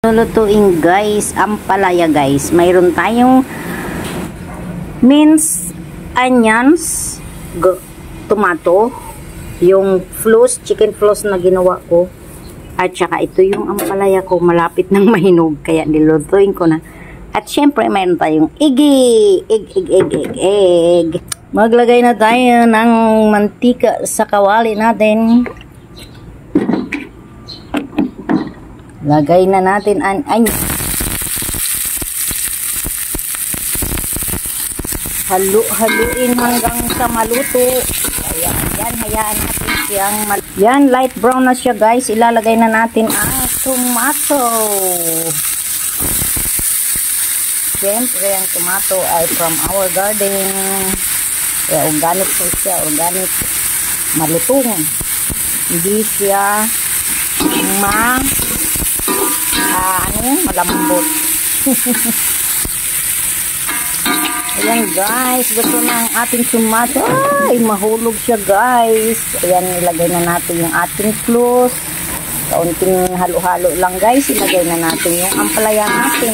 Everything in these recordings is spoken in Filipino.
Lulutuin guys, ampalaya guys. Mayroon tayong minced onions, tomato, yung floss, chicken floss na ginawa ko. At saka ito yung ampalaya ko, malapit ng mahinog, kaya nilulutuin ko na. At syempre mayroon tayong egg. Maglagay na tayo ng mantika sa kawali natin. Lagay na natin ang haluin hanggang sa maluto. Ayan, hayaan natin siyang yan, light brown na siya guys. Ilalagay na natin ang tomato. Siyempre, ang tomato ay from our garden. Kaya organic po siya, organic. Malutong. Hindi siya malambot. Ayan guys, gusto na ang ating tomato. Ay, mahulog siya guys. Ayan, ilagay na natin yung ating floss. Kaunting halo-halo lang guys. Ilagay na natin yung ampalaya natin.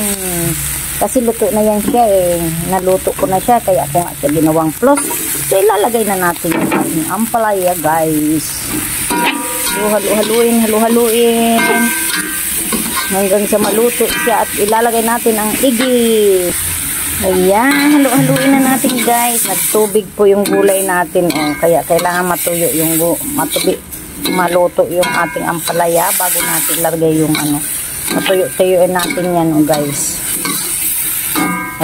Kasi luto na yan siya eh. Naluto ko na siya, kaya kung siya ginawang floss. So, ilalagay na natin yung ating ampalaya guys. So, halo-haluin hanggang sa maluto siya at ilalagay natin ang igi. Ayan, halo-haluin na natin guys. Nagtubig po yung gulay natin. Oh, kaya kailangan matuyo yung maluto yung ating ampalaya bago natin lagay yung matuyo-tuyuin natin yan oh, guys.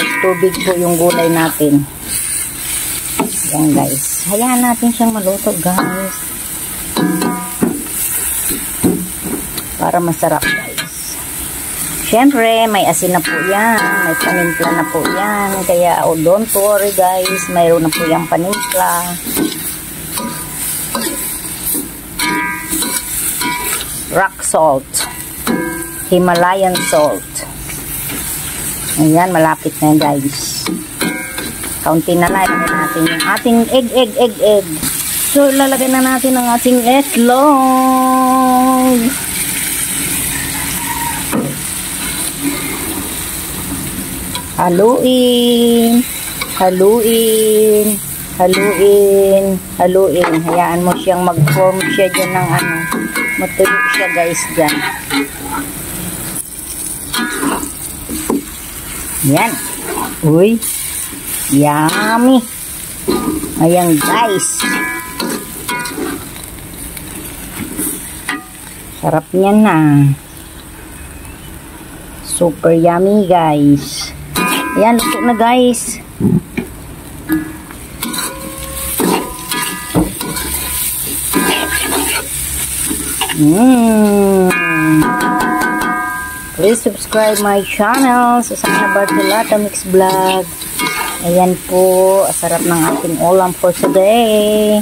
Nagtubig po yung gulay natin. Ayan guys. Hayaan natin siyang maluto guys. Para masarap guys. Siyempre, may asin na po yan. May panimpla na po yan. Kaya, don't worry guys. Mayroon na po yung panimpla. Rock salt. Himalayan salt. Ayan, malapit na guys. Kaunti na lang natin yung ating egg. So, lalagay na natin ang ating itlog. Haluin. Hayaan mo siyang mag-form siya dyan ng matuyo siya guys dyan. Yan. Uy. Yummy. Ayan guys. Sarap niyan na. Super yummy guys. Ayan, luto na guys. Please subscribe my channel. Susana Bartolata Mix Vlog. Ayan po, sarap ng ating ulam for today.